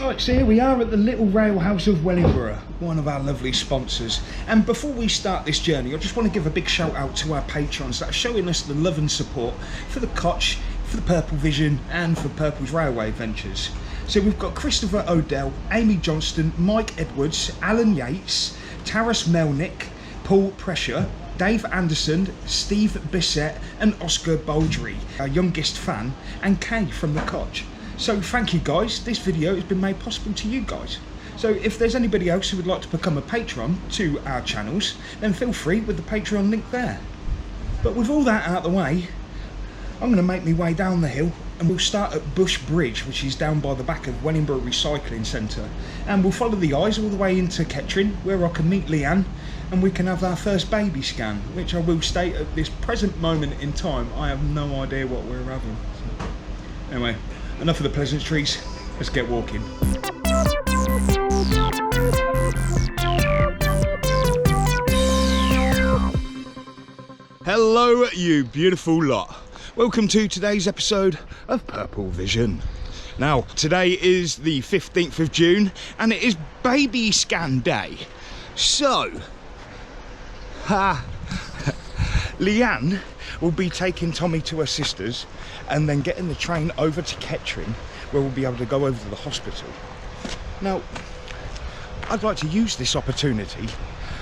Right, so here we are at the Little Rail House of Wellingborough, one of our lovely sponsors. And before we start this journey, I just want to give a big shout out to our patrons that are showing us the love and support for the Kotch, for the PurpleVision and for Purple's Railway Ventures. So we've got Christopher Odell, Amy Johnston, Mike Edwards, Alan Yates, Taras Melnick, Paul Pressure, Dave Anderson, Steve Bissett and Oscar Baldry, our youngest fan, and Kay from the Kotch. So thank you guys, this video has been made possible to you guys. So if there's anybody else who would like to become a patron to our channels, then feel free with the Patreon link there. But with all that out of the way, I'm going to make my way down the hill and we'll start at Bush Bridge, which is down by the back of Wellingborough Recycling Centre. And we'll follow the Ise all the way into Kettering, where I can meet Leanne and we can have our first baby scan, which I will state at this present moment in time, I have no idea what we're having. So, anyway. Enough of the pleasantries, let's get walking. Hello you beautiful lot. Welcome to today's episode of PurpleVision. Now today is the 15th of June and it is baby scan day. So, Leanne will be taking Tommy to her sister's and then getting the train over to Kettering, where we'll be able to go over to the hospital. Now, I'd like to use this opportunity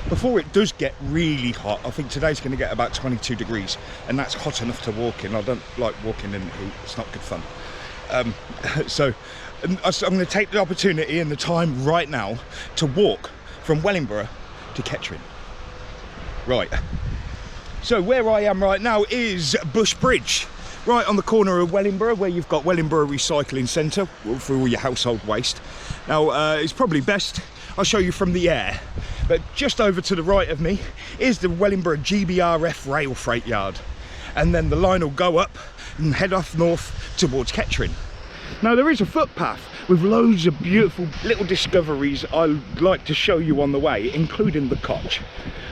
before it does get really hot. I think today's going to get about 22 degrees and that's hot enough to walk in. I don't like walking in the heat, it's not good fun. So I'm going to take the opportunity and the time right now to walk from Wellingborough to Kettering. Right, so where I am right now is Bush Bridge, right on the corner of Wellingborough, where you've got Wellingborough Recycling Centre for all your household waste. Now it's probably best I'll show you from the air, but just over to the right of me is the Wellingborough GBRF rail freight yard, and then the line will go up and head off north towards Kettering. Now there is a footpath with loads of beautiful little discoveries I'd like to show you on the way, including the Kotch.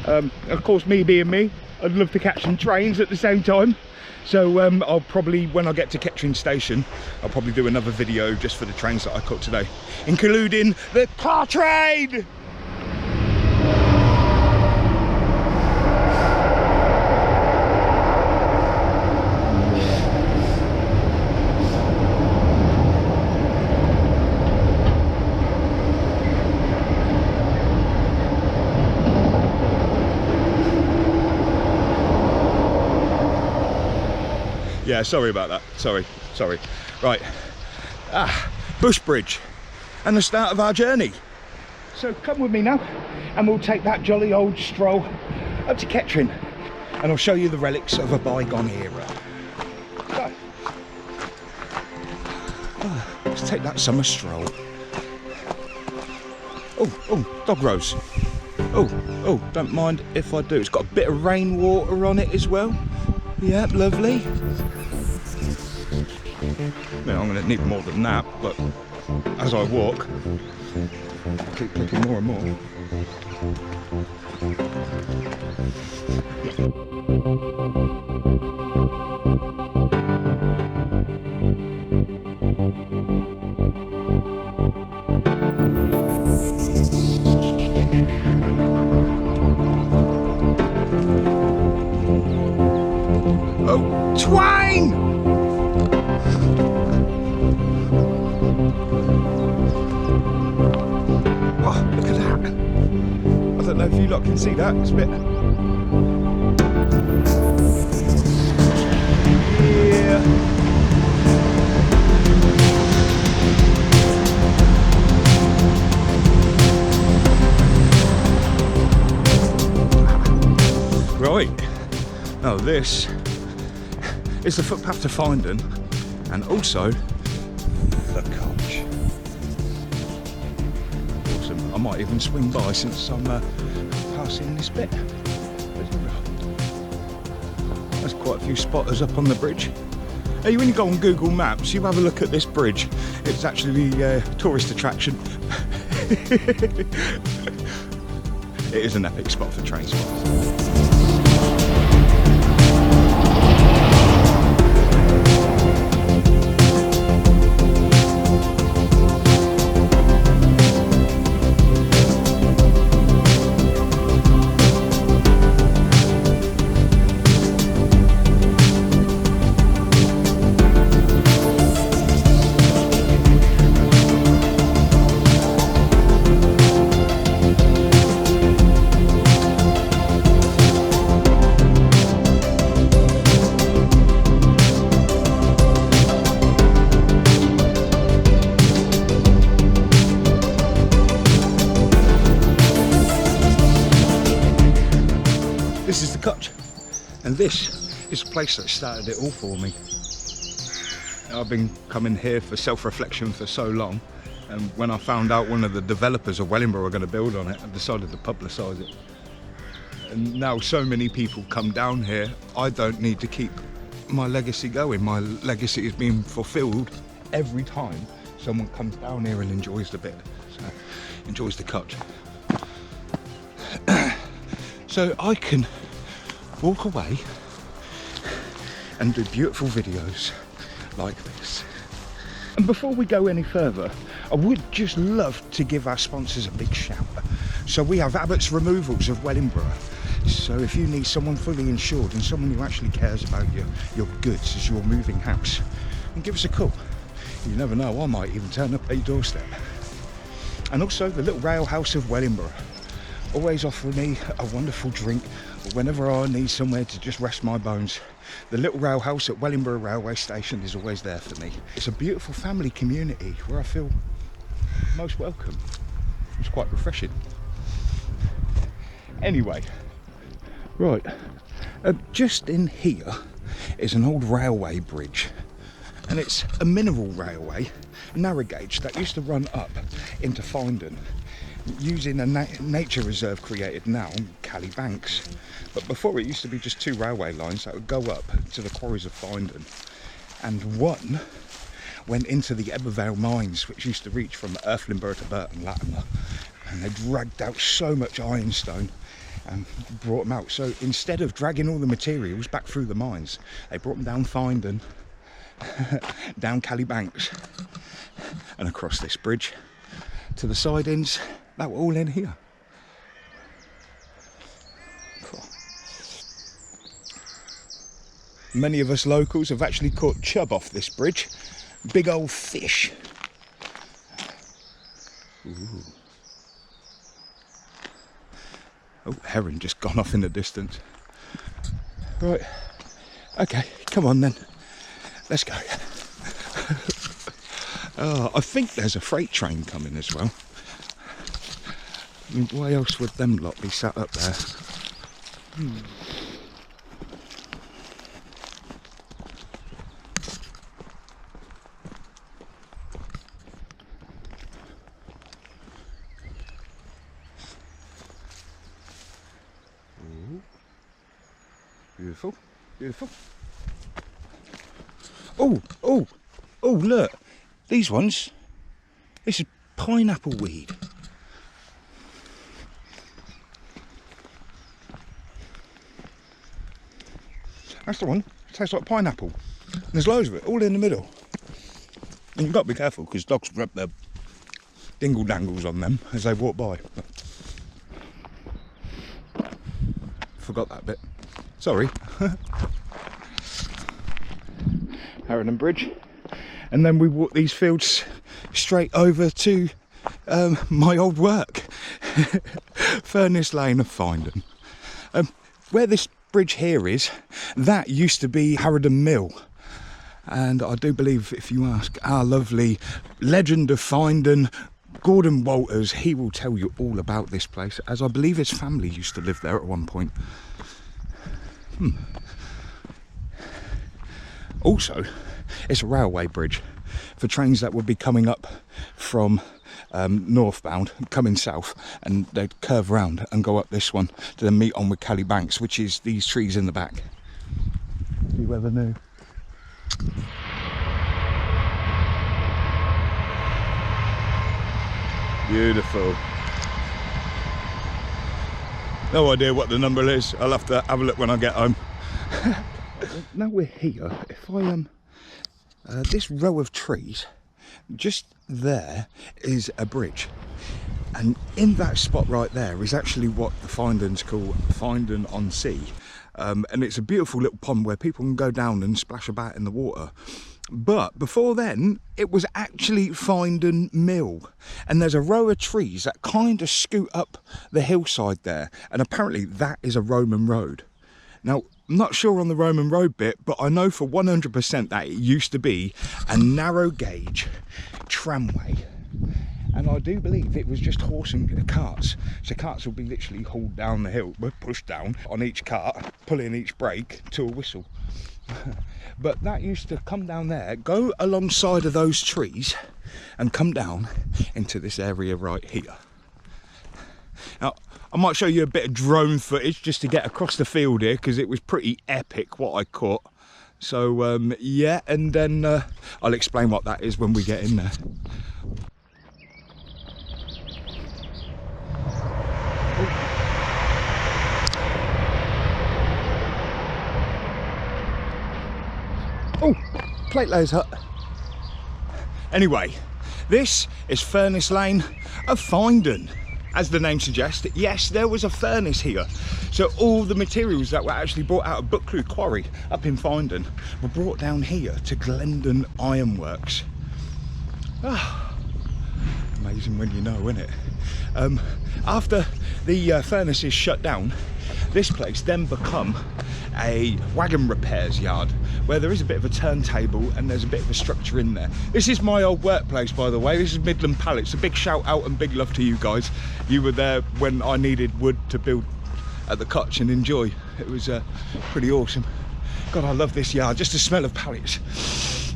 Of course, me being me, I'd love to catch some trains at the same time. So I'll probably, when I get to Kettering station, I'll probably do another video just for the trains that I caught today, including the car train! Yeah, sorry about that, sorry. Right, Bush Bridge and the start of our journey. So come with me now and we'll take that jolly old stroll up to Kettering and I'll show you the relics of a bygone era. So, let's take that summer stroll. Oh, dog rose. Oh, don't mind if I do. It's got a bit of rainwater on it as well. Yep, lovely. Now I'm going to need more than that, but as I walk, I keep clicking more and more. Oh, twine! Oh, look at that. I don't know if you lot can see that. It's a bit... Yeah. Right. Now this is the footpath to Finedon and also the Kotch. Awesome. I might even swing by since I'm passing this bit. There's quite a few spotters up on the bridge. Hey, when you go on Google Maps, you have a look at this bridge. It's actually a tourist attraction. It is an epic spot for train spots. Kotch. And this is the place that started it all for me. I've been coming here for self-reflection for so long, and when I found out one of the developers of Wellingborough were going to build on it, I decided to publicise it. And now so many people come down here, I don't need to keep my legacy going. My legacy is being fulfilled every time someone comes down here and enjoys the bit, so enjoys the Kotch. So I can walk away and do beautiful videos like this. And before we go any further, I would just love to give our sponsors a big shout. So we have Abbott's Removals of Wellingborough. So if you need someone fully insured and someone who actually cares about your goods as you're moving house, then give us a call. You never know, I might even turn up at your doorstep. And also the Little Rail House of Wellingborough. Always offer me a wonderful drink whenever I need somewhere to just rest my bones. The Little Rail House at Wellingborough Railway Station is always there for me. It's a beautiful family community where I feel most welcome. It's quite refreshing. Anyway, right, just in here is an old railway bridge, and it's a mineral railway, narrow gauge, that used to run up into Finedon, using a nature reserve created now, Cally Banks. But before, it used to be just two railway lines that would go up to the quarries of Finedon, and one went into the Valley mines, which used to reach from Wellingborough to Burton Latimer, and they dragged out so much ironstone and brought them out. So instead of dragging all the materials back through the mines, they brought them down Finedon, down Cally Banks, and across this bridge to the sidings that were all in here. Cool. Many of us locals have actually caught chub off this bridge. Big old fish. Ooh. Oh, heron just gone off in the distance. Right, okay, come on then, let's go. I think there's a freight train coming as well. I mean, why else would them lot be sat up there? Ooh. Beautiful, beautiful. Oh, look. These ones, this is pineapple weed. That's the one, it tastes like pineapple. And there's loads of it, all in the middle. And you've got to be careful because dogs rub their dingle dangles on them as they walk by. Forgot that bit, sorry. Harrington Bridge. And then we walk these fields straight over to my old work, Furnace Lane of Finedon. Where this bridge here is, that used to be Harrington Mill. And I do believe, if you ask our lovely legend of Finedon, Gordon Walters, he will tell you all about this place, as I believe his family used to live there at one point. Also, it's a railway bridge for trains that would be coming up from northbound, coming south, and they'd curve round and go up this one to then meet on with Cally Banks, which is these trees in the back. If you ever knew. Beautiful. No idea what the number is. I'll have to have a look when I get home. Now we're here, if I this row of trees, just there is a bridge, and in that spot right there is actually what the Finedons call Finedon on Sea, and it's a beautiful little pond where people can go down and splash about in the water. But before then, it was actually Finedon Mill, and there's a row of trees that kind of scoot up the hillside there, and apparently that is a Roman road. Now, I'm not sure on the Roman road bit, but I know for 100% that it used to be a narrow gauge tramway. And and I do believe it was just horse and carts. So carts will be literally hauled down the hill, pushed down on each cart, pulling each brake to a whistle. But that used to come down there, go alongside of those trees, and come down into this area right here. Now, I might show you a bit of drone footage just to get across the field here, because it was pretty epic what I caught. So yeah, and then I'll explain what that is when we get in there. Oh, plate layers hut. Anyway, this is Furnace Lane of Finedon. As the name suggests, yes, there was a furnace here. So all the materials that were actually brought out of Buccleuch Quarry up in Finedon were brought down here to Glendon Ironworks. Ah, amazing when you know, isn't it? After the furnace is shut down, this place then become a wagon repairs yard where there is a bit of a turntable and there's a bit of a structure in there. This is my old workplace, by the way. This is Midland Pallets. A big shout out and big love to you guys. You were there when I needed wood to build at the Kotch and enjoy. It was pretty awesome. God, I love this yard. Just the smell of pallets.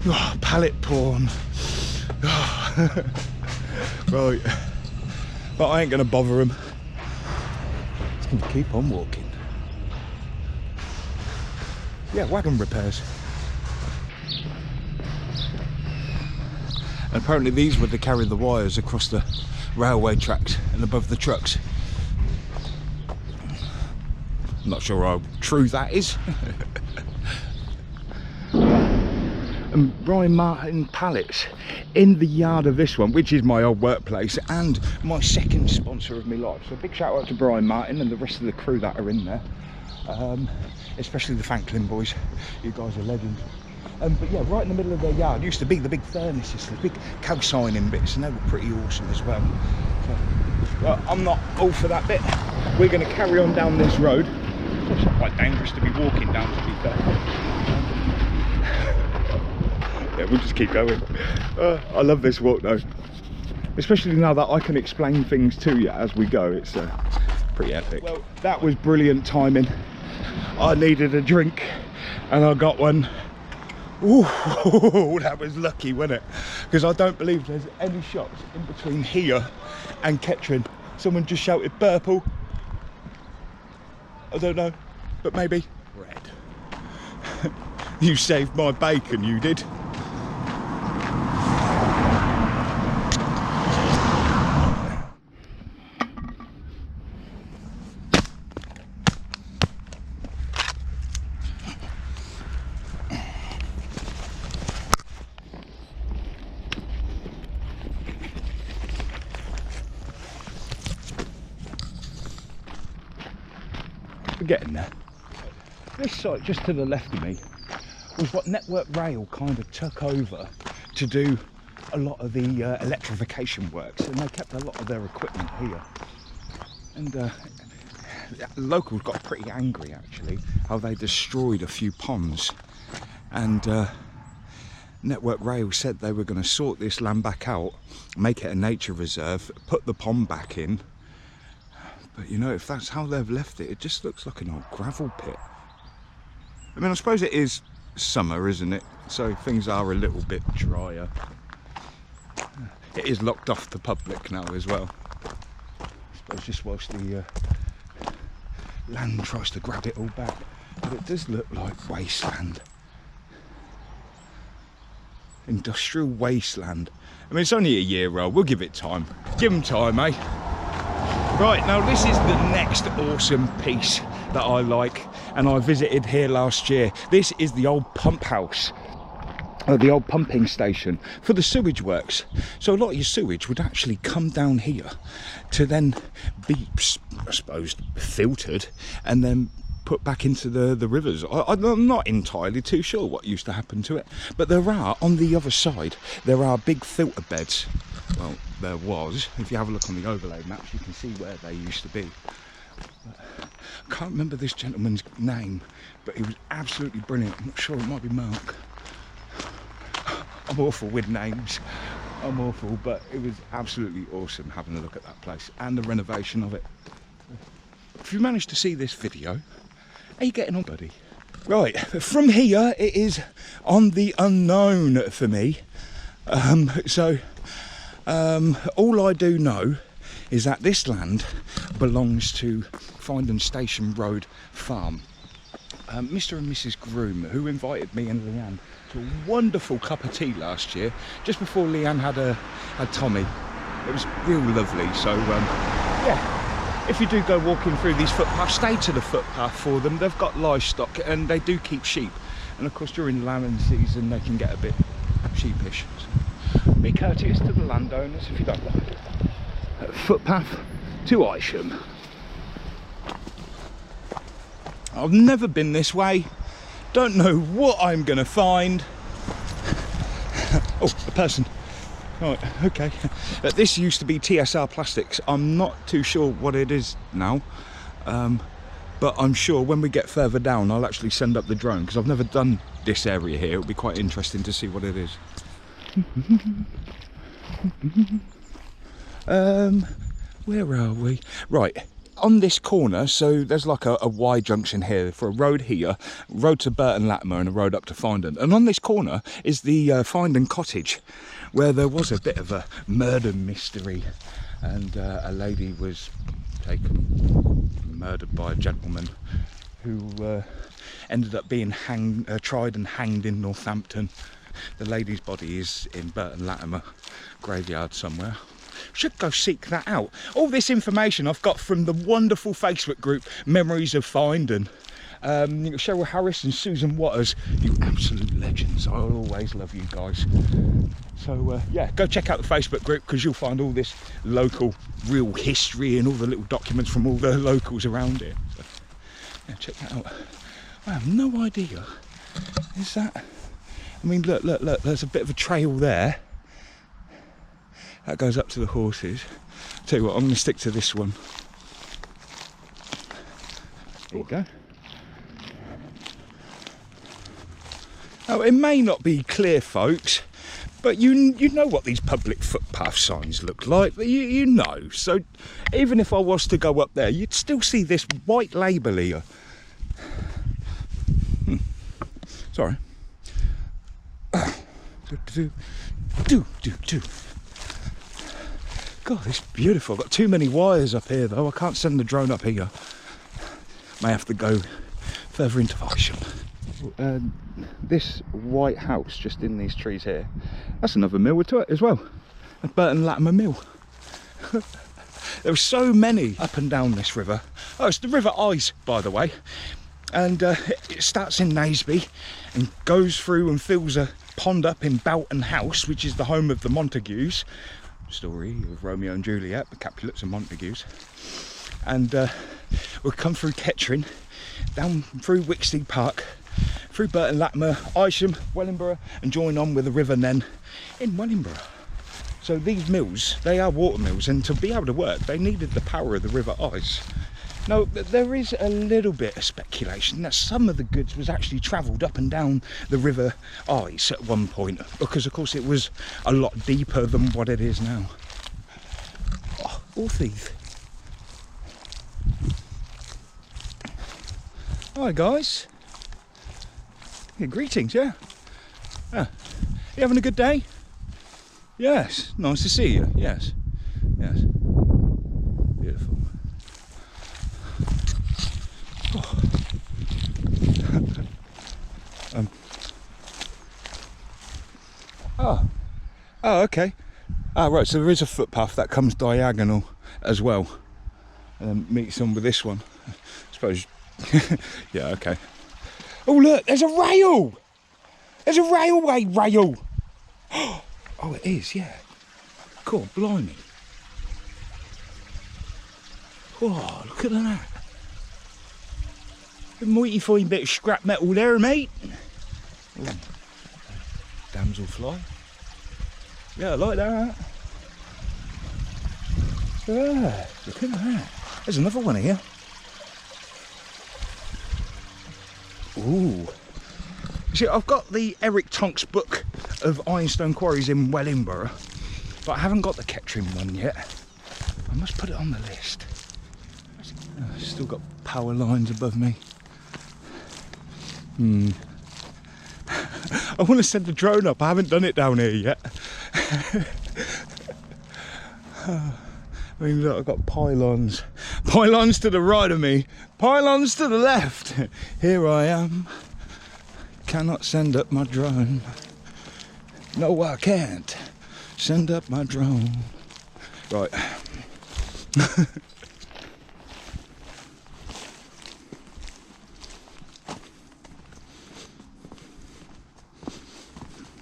Oh, pallet porn. Oh. Right. But I ain't gonna bother them. Just gonna keep on walking. Yeah, wagon repairs. And apparently these were to carry the wires across the railway tracks and above the trucks. I'm not sure how true that is. And Brian Martin Pallets in the yard of this one, which is my old workplace and my second sponsor of my life. So big shout out to Brian Martin and the rest of the crew that are in there. Especially the Franklin boys. You guys are legends. But yeah, right in the middle of their yard used to be the big furnaces, the big calcining bits, and they were pretty awesome as well. So, well, I'm not all for that bit. We're going to carry on down this road. It's quite dangerous to be walking down, to be fair. Yeah, we'll just keep going. I love this walk though, especially now that I can explain things to you as we go. It's pretty epic. Well, that was brilliant timing. I needed a drink and I got one. Ooh, that was lucky, wasn't it? Because I don't believe there's any shops in between here and Kettering. Someone just shouted purple. I don't know, but maybe red. You saved my bacon, you did. Getting there. This site just to the left of me was what Network Rail kind of took over to do a lot of the electrification works, and they kept a lot of their equipment here. And the locals got pretty angry actually how they destroyed a few ponds, and Network Rail said they were going to sort this land back out, make it a nature reserve, put the pond back in. But you know, if that's how they've left it, it just looks like an old gravel pit. I mean, I suppose it is summer, isn't it? So things are a little bit drier. It is locked off the public now as well. I suppose just whilst the land tries to grab it all back. But it does look like wasteland. Industrial wasteland. I mean, it's only a year old. We'll give it time. Give them time, eh? Right, now this is the next awesome piece that I like, and I visited here last year. This is the old pump house, the old pumping station for the sewage works. So a lot of your sewage would actually come down here to then be, I suppose, filtered and then put back into the rivers. I'm not entirely too sure what used to happen to it, but there are, on the other side, there are big filter beds. Well, there was. If you have a look on the overlay maps, you can see where they used to be. But I can't remember this gentleman's name, but he was absolutely brilliant. I'm not sure, it might be Mark. I'm awful with names. I'm awful, but it was absolutely awesome having a look at that place and the renovation of it. If you managed to see this video, how you getting on, buddy? Right, from here it is on the unknown for me. All I do know is that this land belongs to Finedon Station Road Farm. Mr. and Mrs. Groom, who invited me and Leanne to a wonderful cup of tea last year, just before Leanne had Tommy. It was real lovely. So yeah, if you do go walking through these footpaths, stay to the footpath for them. They've got livestock and they do keep sheep. And of course during lambing season they can get a bit sheepish. So be courteous to the landowners if you don't mind. Footpath to Isham. I've never been this way, don't know what I'm going to find. Oh, a person. Right, okay. This used to be TSR Plastics. I'm not too sure what it is now, but I'm sure when we get further down I'll actually send up the drone, because I've never done this area here. It'll be quite interesting to see what it is. Where are we? Right. On this corner, so there's like a Y junction here for a road here, road to Burton Latimer and a road up to Finedon. And on this corner is the Finedon cottage, where there was a bit of a murder mystery, and a lady was murdered by a gentleman who ended up being tried and hanged in Northampton. The lady's body is in Burton Latimer graveyard somewhere. Should go seek that out. All this information I've got from the wonderful Facebook group Memories of Finedon. Cheryl Harris and Susan Waters, you absolute legends. I'll always love you guys. So yeah, go check out the Facebook group, because you'll find all this local real history and all the little documents from all the locals around here. So, yeah, check that out. I have no idea. Is that? I mean, look, there's a bit of a trail there. That goes up to the horses. Tell you what, I'm going to stick to this one. There you go. Oh, it may not be clear, folks, but you know what these public footpath signs look like. You know. So even if I was to go up there, you'd still see this white label here. Sorry. God, it's beautiful. I've got too many wires up here though. I can't send the drone up here. May have to go further into Isham. This white house just in these trees here, that's another mill to it as well. A Burton Latimer mill. There are so many up and down this river. Oh, it's the River Ise, by the way. And it starts in Naseby and goes through and fills a pond up in Bolton House, which is the home of the Montagues. Story of Romeo and Juliet, the Capulets and Montagues. And we'll come through Kettering, down through Wicksteed Park, through Burton Latimer, Isham, Wellingborough, and join on with the River Nen in Wellingborough. So these mills, they are water mills, and to be able to work they needed the power of the River Ise. Now, there is a little bit of speculation that some of the goods was actually travelled up and down the River Ise at one point, because of course it was a lot deeper than what it is now. Oh, all thieves. Hi guys. Yeah, greetings, yeah. You having a good day? Yes, nice to see you, yes. Yes. Beautiful. Oh, okay. Right, so there is a footpath that comes diagonal as well, and meets on with this one. I suppose. Yeah, okay. Oh look, there's a rail! There's a railway rail! Oh, it is, yeah. Cool, blimey. Oh, look at that. A mighty fine bit of scrap metal there, mate. Ooh. Damselfly. Yeah, I like that. Yeah, look at that. There's another one here. Ooh. See, I've got the Eric Tonk's book of ironstone quarries in Wellingborough. but I haven't got the Kettering one yet. I must put it on the list. I've still got power lines above me. I want to send the drone up. I haven't done it down here yet. I mean, look, I've got pylons. Pylons to the right of me. Pylons to the left. Here I am. Cannot send up my drone. No, I can't. Send up my drone. Right.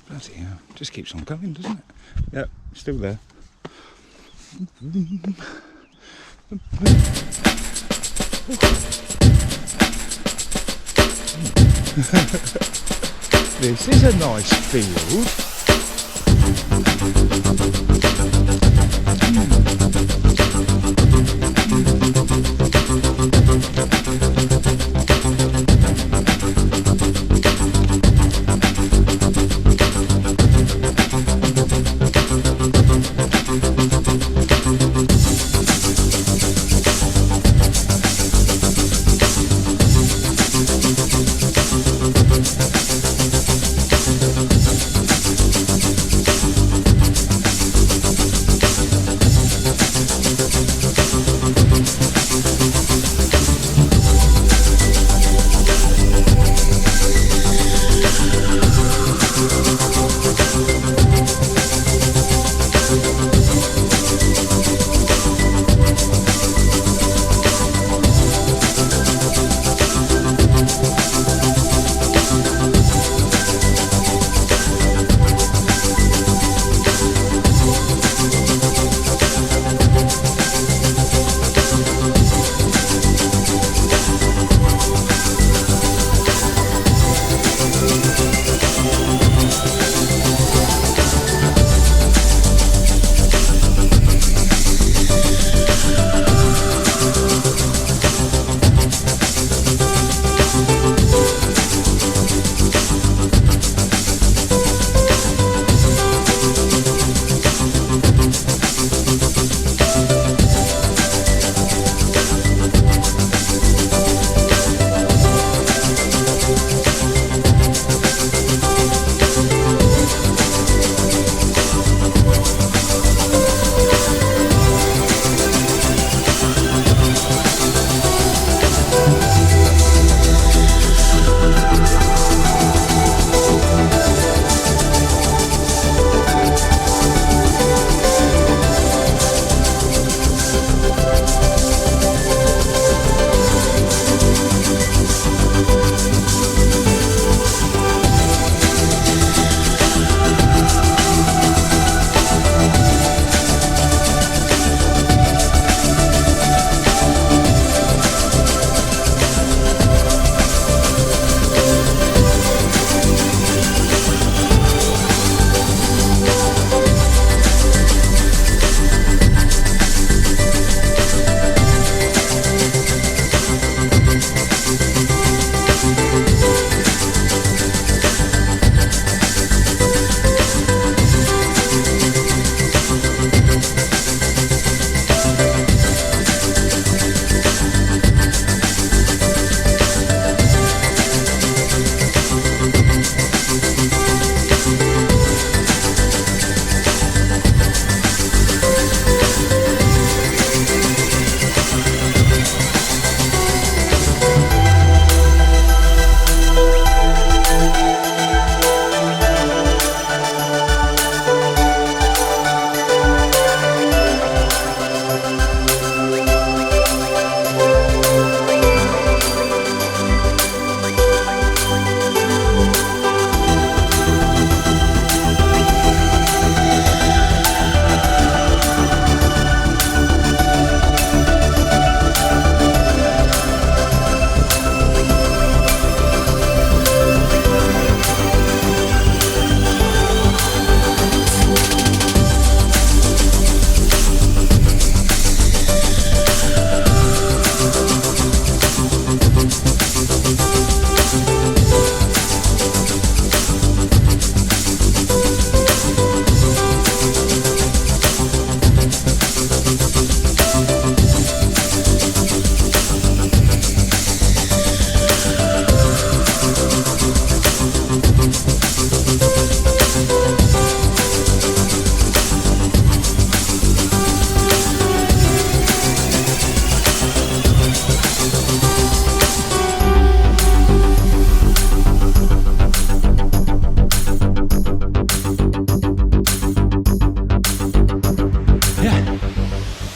Bloody hell. Just keeps on going, doesn't it? Yep, still there. This is a nice field.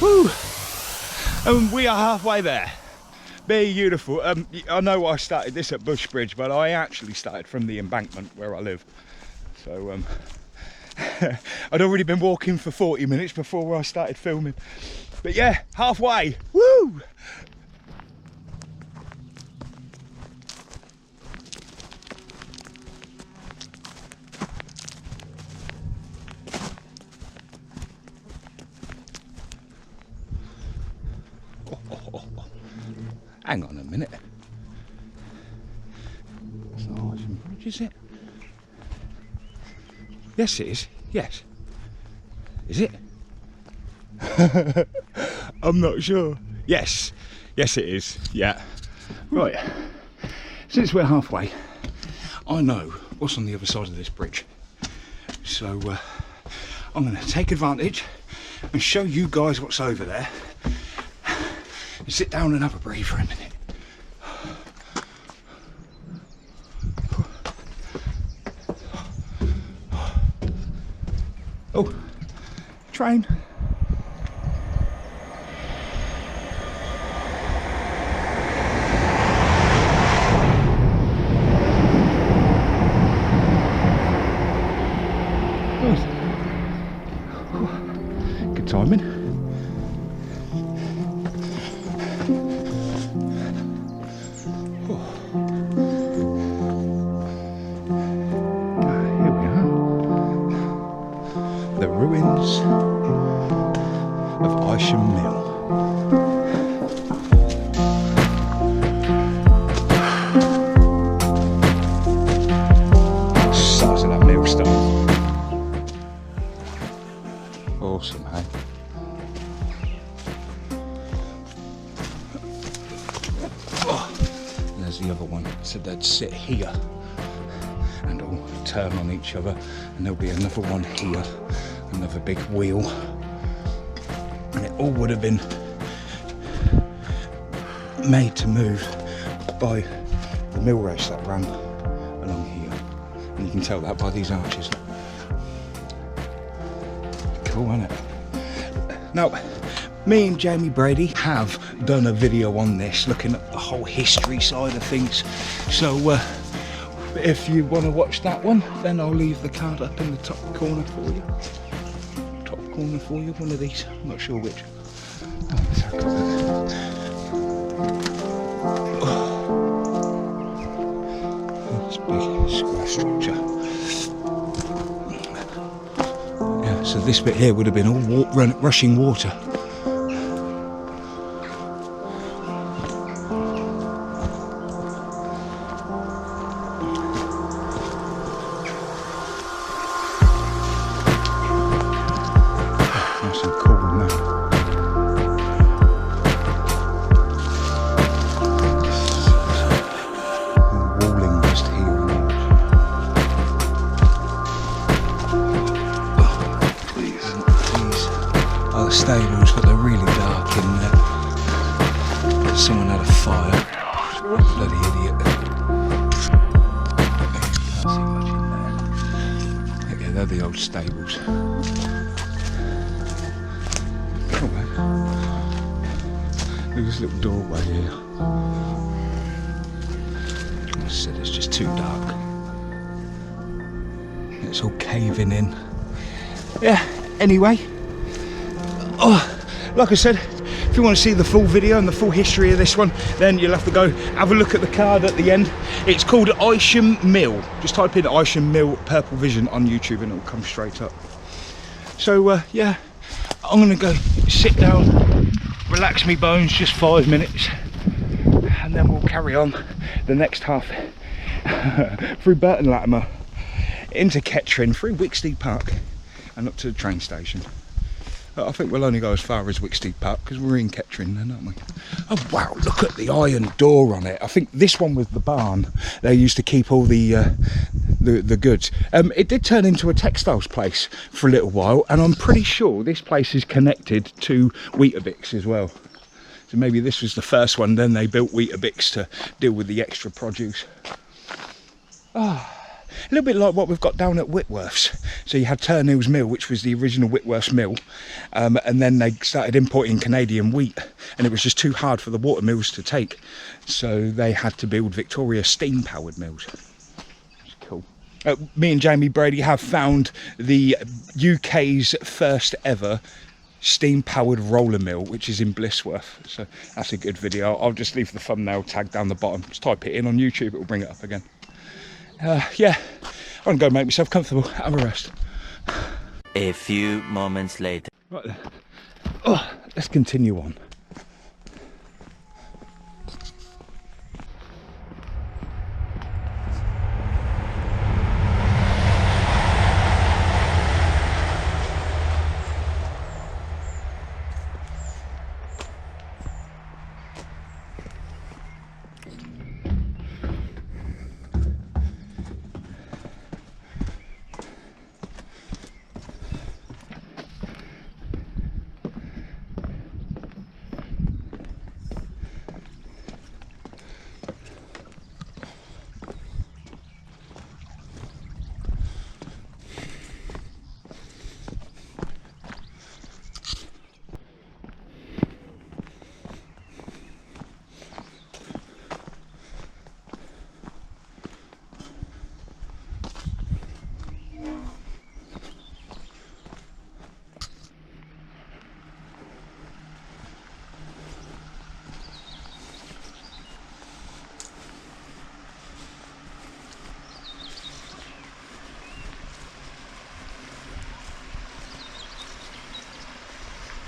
Woo! And we are halfway there. Beautiful. I know I started this at Bush Bridge, but I actually started from the embankment where I live. So I'd already been walking for 40 minutes before I started filming. But yeah, halfway. Woo! Hang on a minute. That's not Isham Bridge, is it? Yes, it is. Yes. Is it? I'm not sure. Yes. Yes, it is. Yeah. Right. Since we're halfway, I know what's on the other side of this bridge. So I'm going to take advantage and show you guys what's over there. Sit down and have a breathe for a minute. Oh, train. Good timing. Of Isham Mill. Size of that millstone. Awesome, hey? Oh, there's the other one. So they'd sit here and all turn on each other, and there'll be another one here. Another big wheel, and it all would have been made to move by the mill race that ran along here, and you can tell that by these arches. Cool, isn't it? Now, me and Jamie Brady have done a video on this, looking at the whole history side of things, so if you want to watch that one, then I'll leave the card up in the top corner for you. Corner for you, one of these, I'm not sure which. This big square structure. Yeah, so this bit here would have been all rushing water. Stables, but they're really dark in there. Someone had a fire. Bloody idiot. Can't see much in there. Yeah, they're the old stables. Come on. Look at this little doorway here. I said it's just too dark. It's all caving in. Yeah, anyway. Oh, like I said, if you want to see the full video and the full history of this one, then you'll have to go have a look at the card at the end. It's called Isham Mill. Just type in Isham Mill PurpleVision on YouTube and it'll come straight up. So yeah, I'm gonna go sit down, relax me bones, just 5 minutes, and then we'll carry on the next half through Burton Latimer into Kettering, through Wicksteed Park and up to the train station. I think we'll only go as far as Wicksteed Park because we're in Kettering then, aren't we? Oh wow, look at the iron door on it. I think this one was the barn they used to keep all the goods. It did turn into a textiles place for a little while, and I'm pretty sure this place is connected to Weetabix as well. So maybe this was the first one, then they built Weetabix to deal with the extra produce. Ah, A little bit like what we've got down at Whitworth's. So you had Turnhill's Mill, which was the original Whitworth's mill, and then they started importing Canadian wheat, and it was just too hard for the water mills to take, so they had to build Victoria steam-powered mills. It's cool. Me and Jamie Brady have found the UK's first ever steam-powered roller mill, which is in Blissworth, so that's a good video. I'll just leave the thumbnail tag down the bottom. Just type it in on YouTube, it will bring it up again. Yeah, I'm gonna go make myself comfortable, have a rest. A few moments later. Right then. Oh, let's continue on.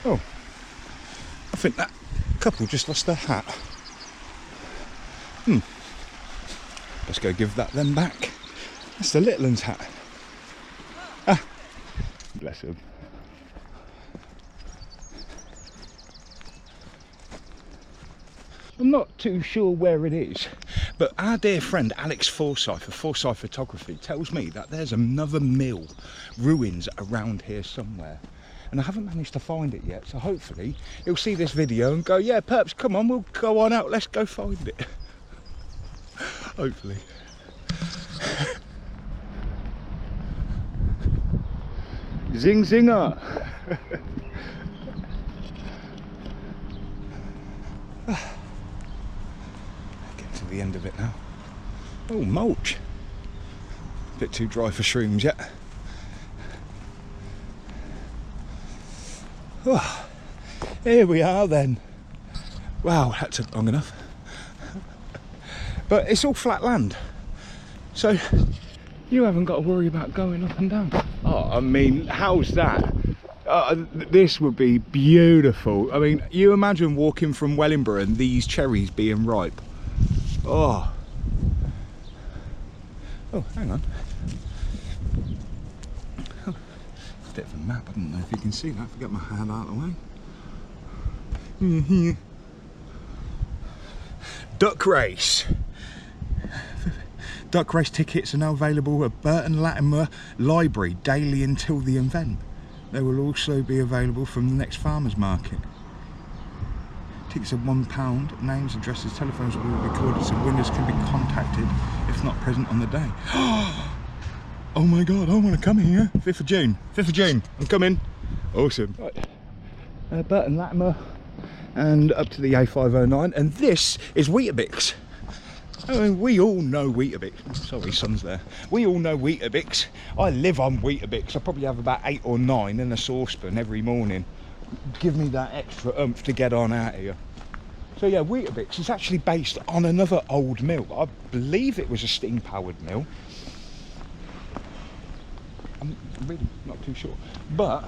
Oh, I think that couple just lost their hat. Let's go give that them back. That's the little one's hat. Ah, bless him. I'm not too sure where it is, but our dear friend Alex Forsyth of Forsyth Photography tells me that there's another mill ruins around here somewhere. And I haven't managed to find it yet, so hopefully he'll see this video and go, yeah, Perps, come on, we'll go on out, let's go find it. Hopefully. Zing zinger. Getting to the end of it now. Oh, mulch. Bit too dry for shrooms yet. Oh, here we are then. Wow, that took long enough. But it's all flat land, so you haven't got to worry about going up and down. Oh, I mean, how's that? This would be beautiful. I mean, you imagine walking from Wellingborough and these cherries being ripe. Oh. Oh, hang on. Bit of a map, I don't know if you can see that, if I get my hand out of the way. Duck race. Duck race tickets are now available at Burton Latimer Library daily until the event. They will also be available from the next farmers market. Tickets are £1. Names, addresses, telephones will be recorded so winners can be contacted if not present on the day. Oh my god, I want to come here. 5th of June. 5th of June. I'm coming. Awesome. Right. Burton Latimer and up to the A509. And this is Weetabix. I mean, we all know Weetabix. Sorry, son's there. We all know Weetabix. I live on Weetabix. I probably have about 8 or 9 in a saucepan every morning. Give me that extra oomph to get on out here. So yeah, Weetabix is actually based on another old mill. I believe it was a steam-powered mill. I'm really not too sure, but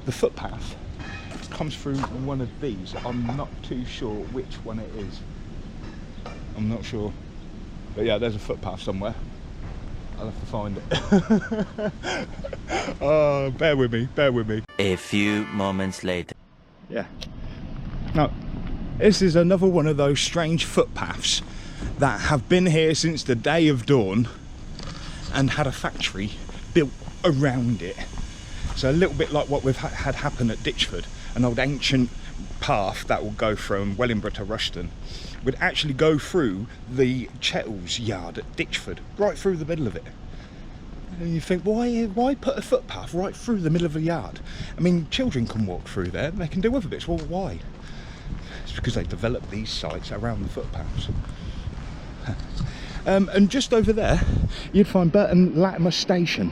the footpath comes through one of these. I'm not too sure which one it is. I'm not sure, but yeah, there's a footpath somewhere. I'll have to find it. Oh, bear with me, bear with me. A few moments later. Yeah. Now, this is another one of those strange footpaths that have been here since the day of dawn and had a factory built around it. So a little bit like what we've had happen at Ditchford, an old ancient path that will go from Wellingborough to Rushton would actually go through the Chettles yard at Ditchford, right through the middle of it. And you think, why put a footpath right through the middle of the yard? I mean, children can walk through there, they can do other bits. Well, why? It's because they developed these sites around the footpaths. And just over there, you'd find Burton Latimer Station.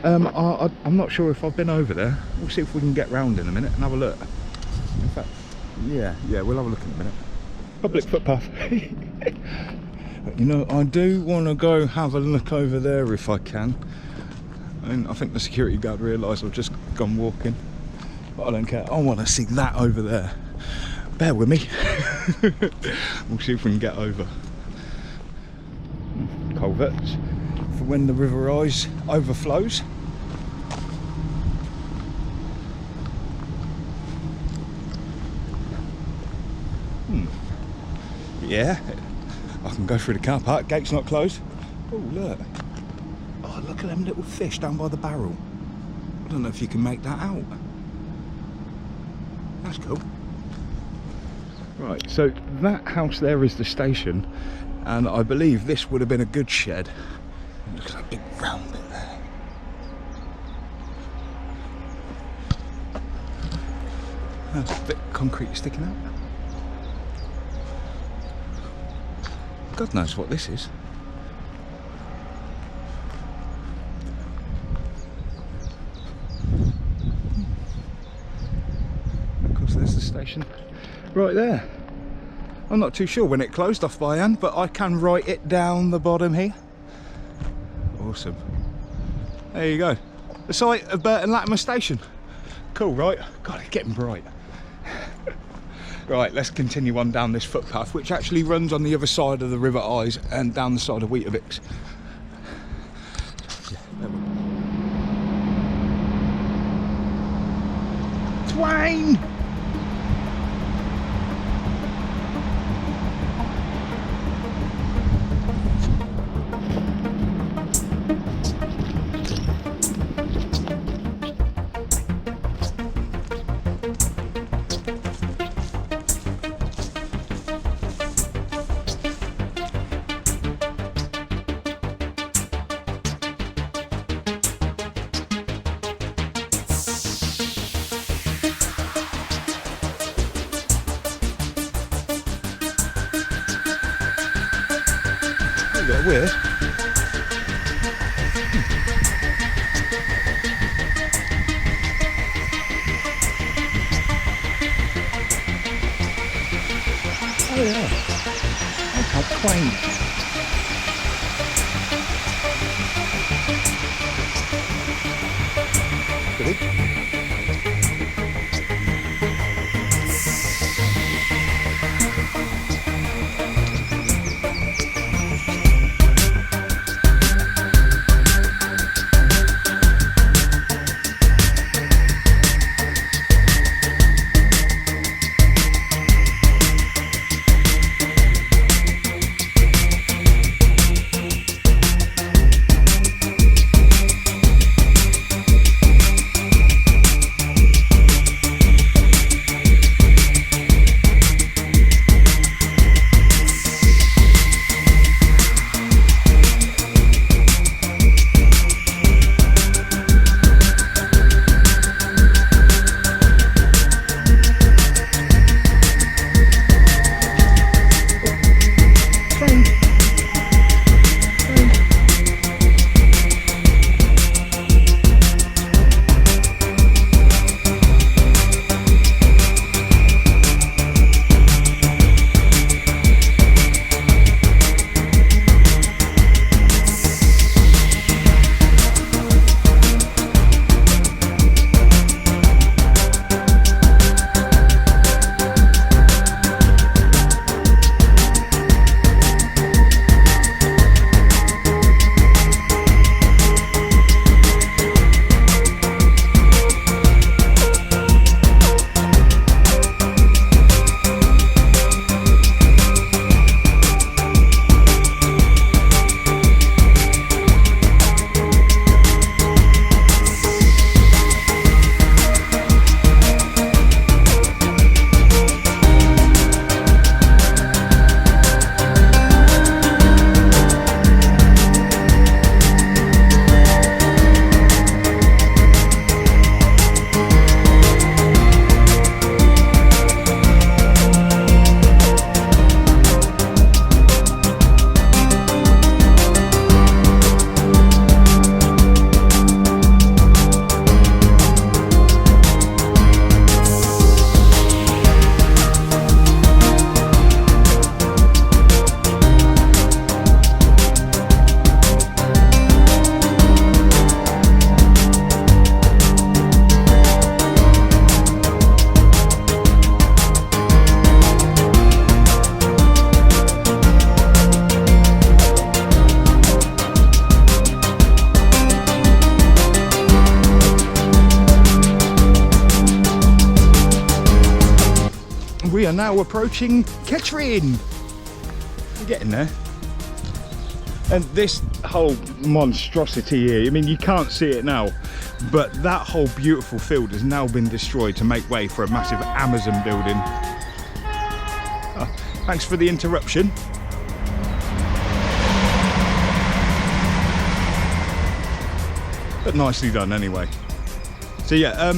I'm not sure if I've been over there. We'll see if we can get round in a minute and have a look. In fact, yeah, we'll have a look in a minute. Public footpath. You know, I do want to go have a look over there if I can. And I think the security guard realised I've just gone walking. But I don't care. I want to see that over there. Bear with me. We'll see if we can get over. Culverts for when the River Ise overflows. Yeah, I can go through the car park, gate's not closed. Oh look, oh look at them little fish down by the barrel. I don't know if you can make that out. That's cool. Right, so that house there is the station, and I believe this would have been a goods shed. Look at that big round bit there. That's a bit of concrete sticking out. God knows what this is. Of course, there's the station right there. I'm not too sure when it closed off by hand, but I can write it down the bottom here. Awesome. There you go. The site of Burton Latimer Station. Cool, right? God, it's getting bright. Right, let's continue on down this footpath, which actually runs on the other side of the River Ise and down the side of Weetabix. Yeah, there we go. Twain! Weird. Oh yeah. Look how quaint. Good. We are now approaching Kettering. We're getting there. And this whole monstrosity here, I mean, you can't see it now, but that whole beautiful field has now been destroyed to make way for a massive Amazon building. Oh, thanks for the interruption. But nicely done anyway. So yeah,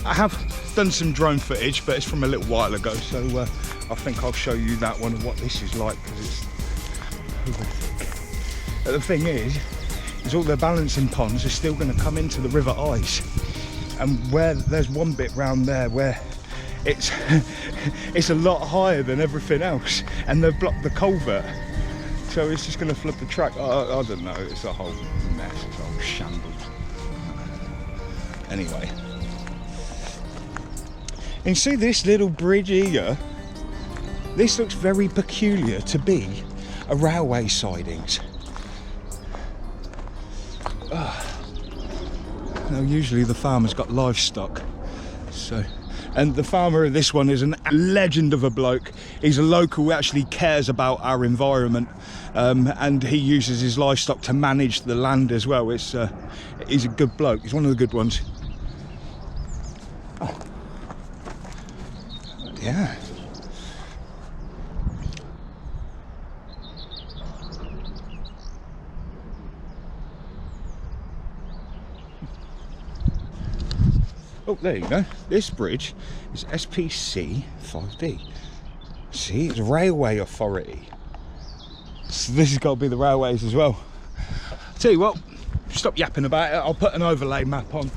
I have done some drone footage, but it's from a little while ago, so I think I'll show you that one of what this is like, because it's horrific. But the thing is all the balancing ponds are still going to come into the River Ise, and where there's one bit round there where it's it's a lot higher than everything else, and they've blocked the culvert, so it's just going to flood the track. I don't know, it's a whole mess, it's a whole shambles. Anyway, and you see this little bridge here, this looks very peculiar to be a railway sidings. Now usually the farmer's got livestock, so, and the farmer of this one is a legend of a bloke. He's a local who actually cares about our environment, and he uses his livestock to manage the land as well. He's a good bloke, he's one of the good ones. Oh. Yeah. Oh, there you go. This bridge is SPC 5D. See, it's Railway Authority. So this has got to be the railways as well. Tell you what, stop yapping about it. I'll put an overlay map on,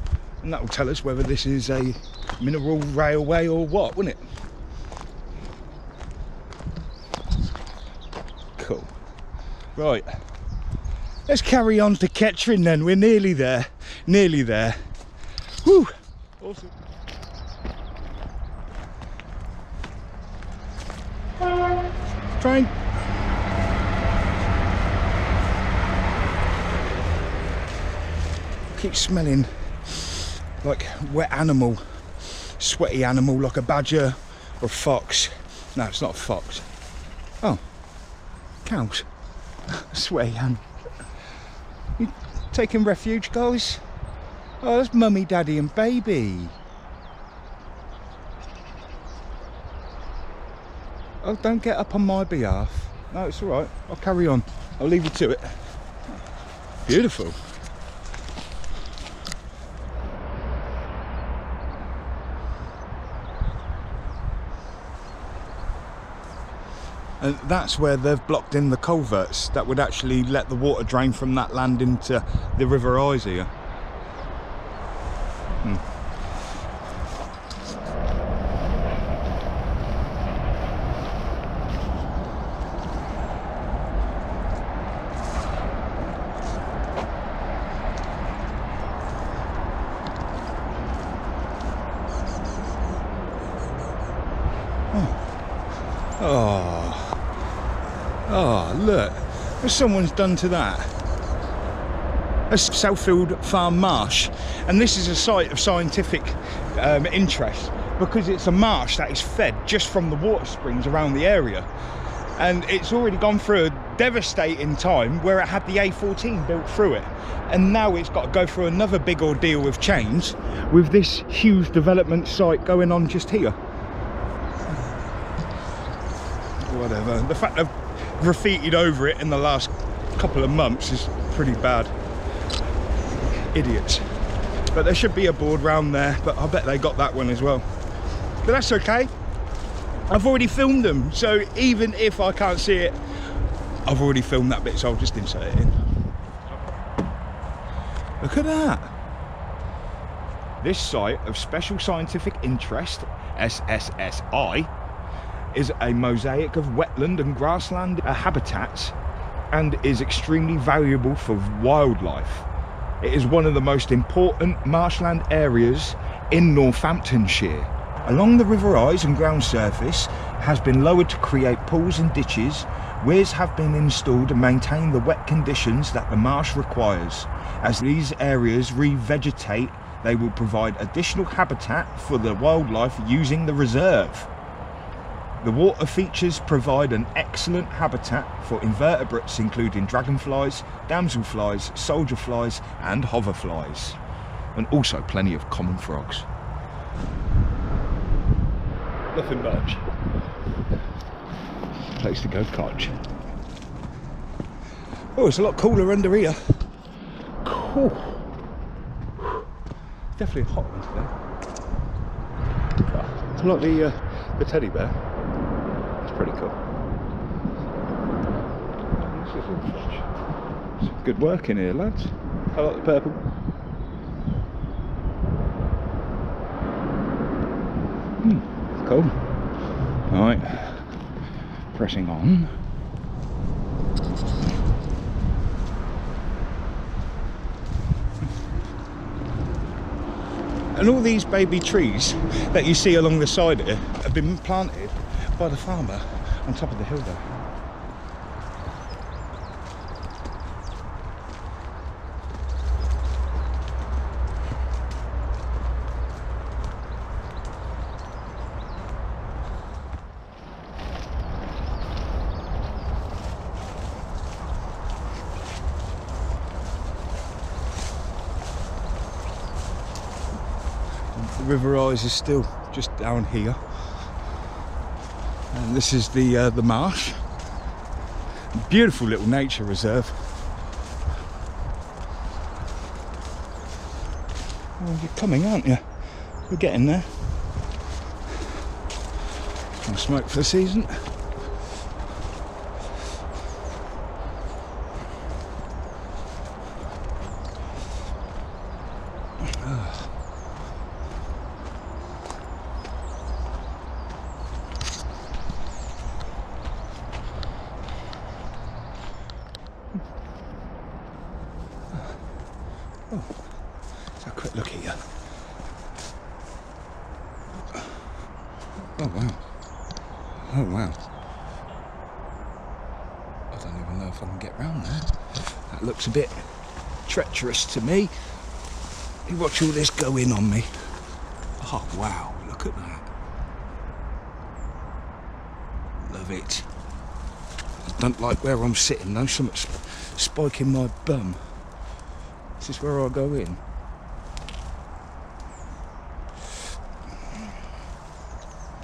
and that will tell us whether this is a mineral railway or what, wouldn't it? Cool. Right. Let's carry on to Kettering then. We're nearly there. Nearly there. Woo! Awesome. Train. Keep smelling like wet animal, sweaty animal, like a badger or a fox. No, it's not a fox. Oh, cows. Sweaty animal. You taking refuge, guys? Oh, that's mummy, daddy and baby. Oh, don't get up on my behalf. No, it's all right. I'll carry on. I'll leave you to it. Beautiful. And that's where they've blocked in the culverts that would actually let the water drain from that land into the River Ise here. Oh, look, what someone's done to that. A Southfield Farm marsh, and this is a site of scientific interest because it's a marsh that is fed just from the water springs around the area, and it's already gone through a devastating time where it had the A14 built through it, and now it's got to go through another big ordeal with change with this huge development site going on just here. Whatever, the fact they've graffitied over it in the last couple of months is pretty bad. Idiots. But there should be a board round there, but I bet they got that one as well. But that's okay, I've already filmed them, so even if I can't see it, I've already filmed that bit, so I'll just insert it in. Look at that. This site of special scientific interest, SSSI, is a mosaic of wetland and grassland habitats and is extremely valuable for wildlife. It is one of the most important marshland areas in Northamptonshire. Along the River Ise and ground surface has been lowered to create pools and ditches. Weirs have been installed to maintain the wet conditions that the marsh requires. As these areas revegetate, they will provide additional habitat for the wildlife using the reserve. The water features provide an excellent habitat for invertebrates including dragonflies, damselflies, soldier flies and hoverflies, and also plenty of common frogs. Nothing much. Place to go, Kotch. Oh, it's a lot cooler under here. Cool. Definitely a hot one today. I like the teddy bear. That's pretty cool. This is all fresh. Some good work in here, lads. I like the purple. Cool. Right. Pressing on. And all these baby trees that you see along the side here have been planted by the farmer on top of the hill there. The River Ise is still just down here, and this is the marsh. Beautiful little nature reserve. Oh, you're coming, aren't you? We're getting there. Some smoke for the season. Let's have a quick look here. Oh wow. Oh wow. I don't even know if I can get round there. That looks a bit treacherous to me. You watch all this go in on me. Oh wow, look at that. Love it. I don't like where I'm sitting though, something's spiking my bum. This is where I go in.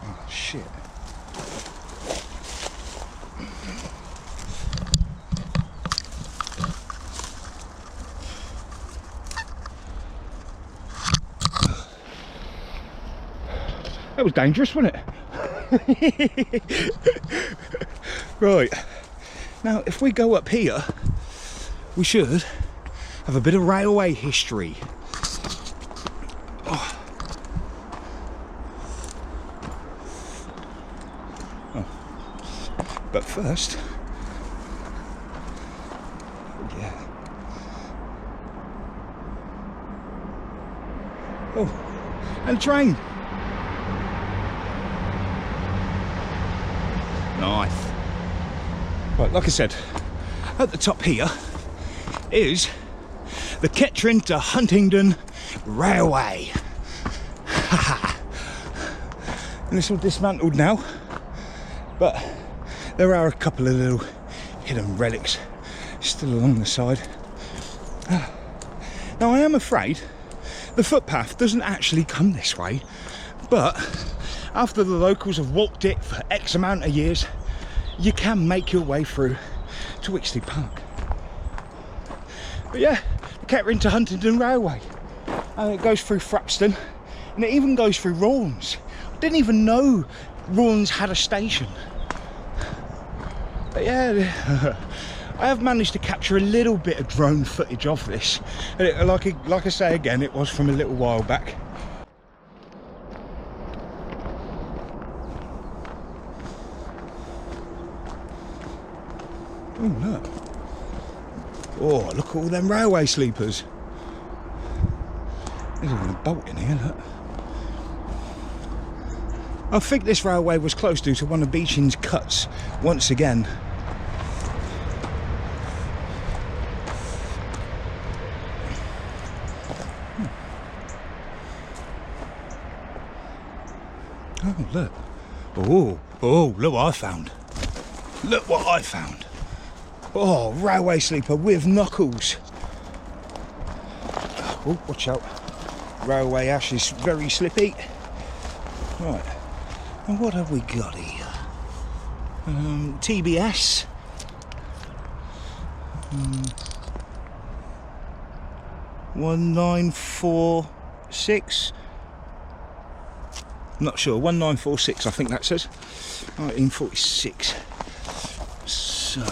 Oh shit. That was dangerous, wasn't it? Right. Now, if we go up here, we should have a bit of railway history. Oh. Oh. But first, yeah. Oh, and a train. Nice. Right, like I said, at the top here is the Kettering to Huntingdon Railway. And it's all dismantled now, but there are a couple of little hidden relics still along the side. Now I am afraid the footpath doesn't actually come this way, but after the locals have walked it for X amount of years, you can make your way through to Wicksteed Park. But yeah, the Kettering to Huntingdon Railway. And it goes through Frapston, and it even goes through Raunds. I didn't even know Raunds had a station. But yeah, I have managed to capture a little bit of drone footage of this. And it, like I say again, it was from a little while back. Oh look. Oh, look at all them railway sleepers. There's even a bolt in here, look. I think this railway was close to one of Beechin's cuts once again. Oh look. Oh, Oh, look what I found. Look what I found. Oh, railway sleeper with knuckles. Oh, watch out. Railway ash is very slippy. Right, and what have we got here? TBS. 1946. Not sure. 1946. I think that says 1946. So,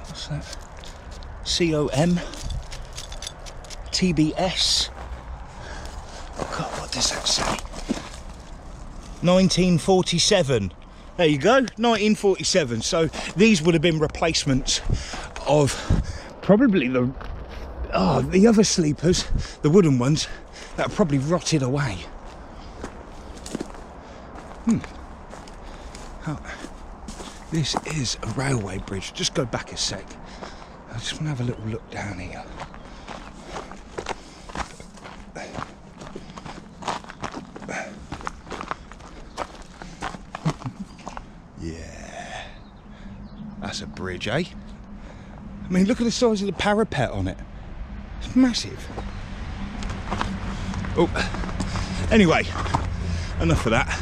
what's that? COM. TBS. Oh God, what does that say? 1947. There you go, 1947. So these would have been replacements of probably the other sleepers, the wooden ones, that are probably rotted away. Oh, this is a railway bridge. Just go back a sec. I just want to have a little look down here. Yeah, that's a bridge, eh? I mean, look at the size of the parapet on it. It's massive. Oh, anyway, enough of that.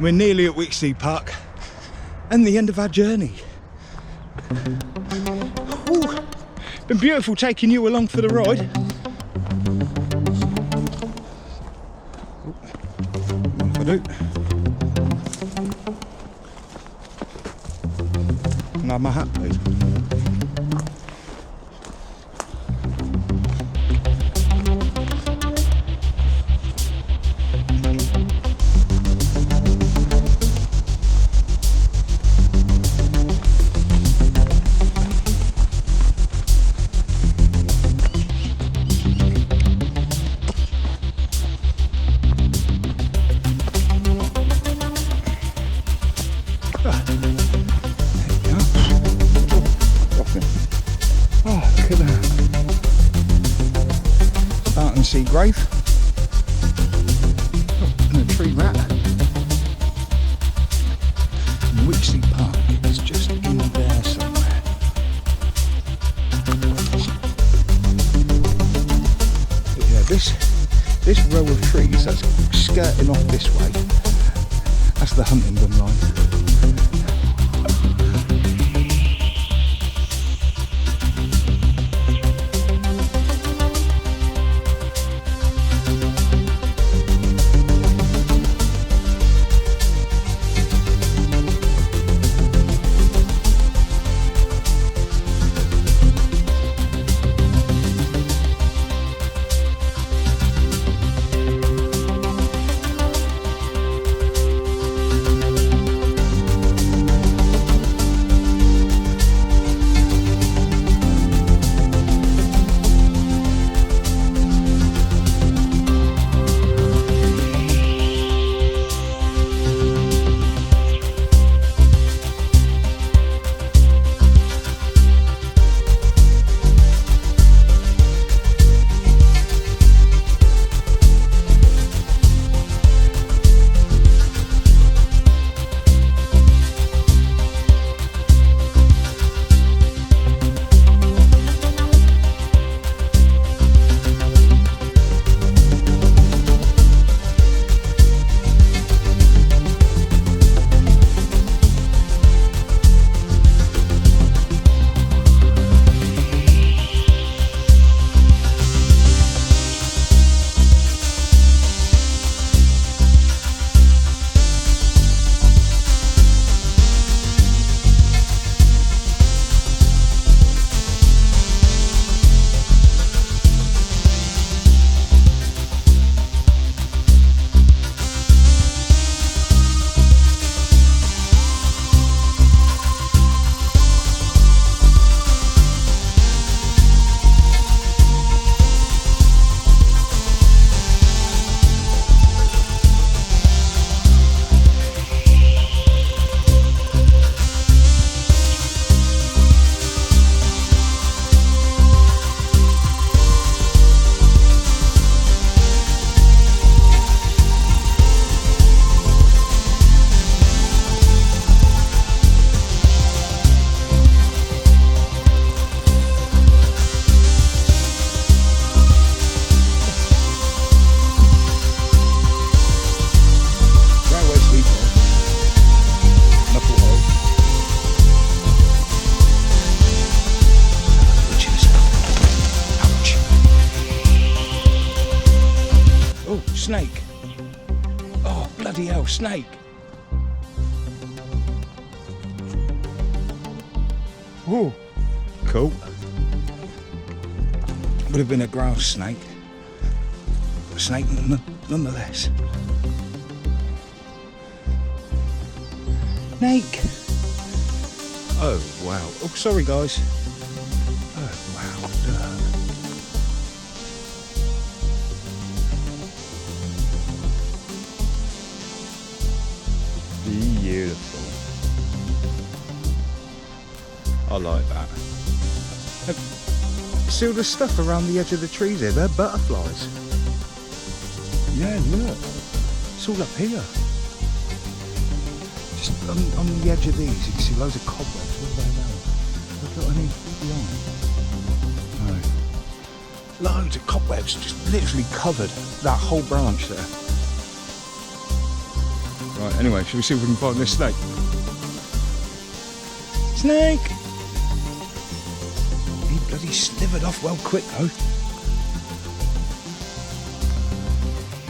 We're nearly at Wicksteed Park and the end of our journey. Ooh, been beautiful taking you along for the ride. If I do. Can I have my hat, please? Grave. Oh, and a tree rat. And Wicksteed Park is just in there somewhere. But yeah, this row of trees that's skirting off this way, that's the Huntingdon line. snake. Oh, bloody hell, snake. Oh, cool. Would have been a grass snake. A snake nonetheless. Snake. Oh, wow. Oh, sorry, guys. Oh, wow. Look. Beautiful. I like that. See all the stuff around the edge of the trees here? They're butterflies. Yeah, look. It's all up here. Just on the edge of these, you can see loads of cobwebs all the way around. Look at any behind. No. Loads of cobwebs just literally covered that whole branch there. Right, anyway, shall we see if we can find this snake? Snake! He bloody slivered off well quick though.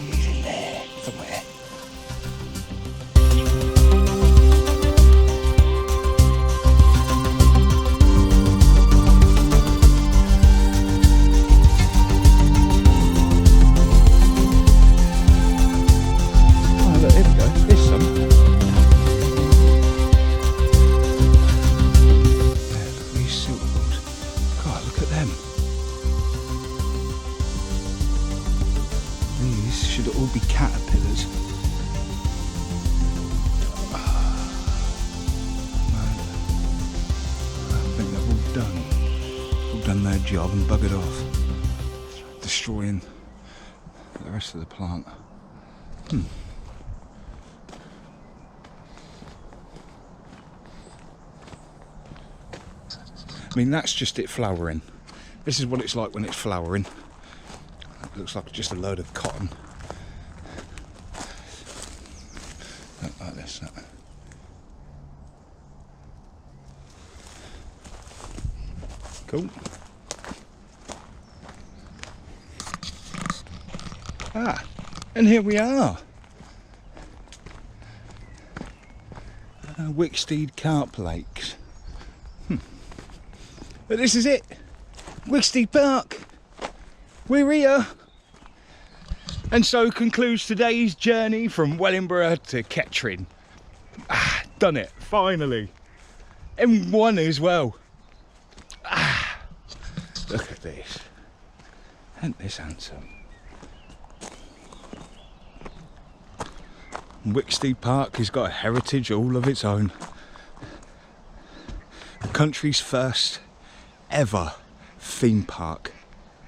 He's in there somewhere. Job and buggered off, destroying the rest of the plant. I mean, that's just it flowering. This is what it's like when it's flowering. It looks like just a load of cotton. Like this. Cool. Ah, and here we are. Wicksteed Carp Lakes. But this is it. Wicksteed Park. We're here. And so concludes today's journey from Wellingborough to Kettering. Ah, done it, finally. And one as well. Ah, look at this. Ain't this handsome? Wicksteed Park has got a heritage all of its own. The country's first ever theme park,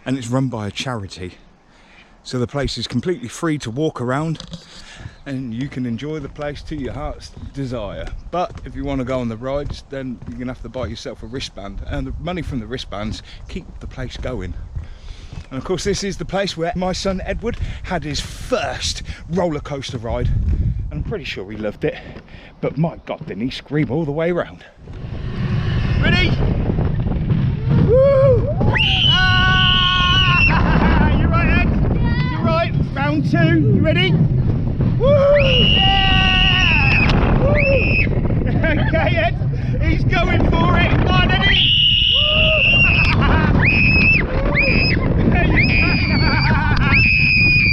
and it's run by a charity. So the place is completely free to walk around and you can enjoy the place to your heart's desire. But if you want to go on the rides, then you're going to have to buy yourself a wristband, and the money from the wristbands keep the place going. And of course this is the place where my son Edward had his first roller coaster ride, and I'm pretty sure he loved it, but my god didn't he scream all the way around. Ready? Woo! Ah! You right, Ed? Yeah. You right? Round two, you ready? Woo! Yeah! Woo! Okay, Ed, he's going for it. Come on, Eddie! There you go.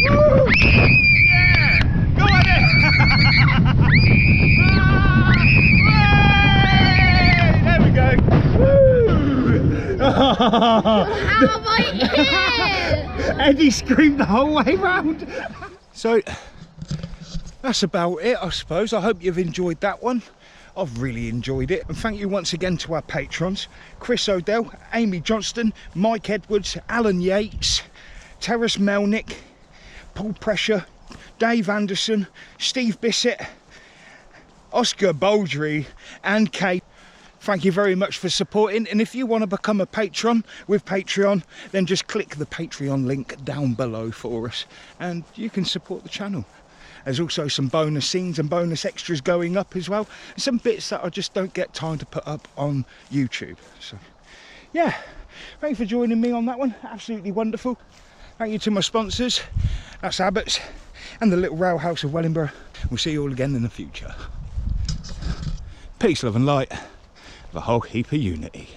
Woo! Yeah! Go on, Ed! There we go. How am I here? Eddie screamed the whole way round. So that's about it, I suppose. I hope you've enjoyed that one. I've really enjoyed it, and thank you once again to our patrons: Chris Odell, Amy Johnston, Mike Edwards, Alan Yates, Terrace Melnick, Paul Pressure, Dave Anderson, Steve Bissett, Oscar Baldry and Kate. Thank you very much for supporting, and if you want to become a patron with Patreon, then just click the Patreon link down below for us and you can support the channel. There's also some bonus scenes and bonus extras going up as well, and some bits that I just don't get time to put up on YouTube. So yeah, thanks for joining me on that one. Absolutely wonderful. Thank you to my sponsors, that's Abbott's and the little rail house of Wellingborough. We'll see you all again in the future. Peace, love and light, with a whole heap of unity.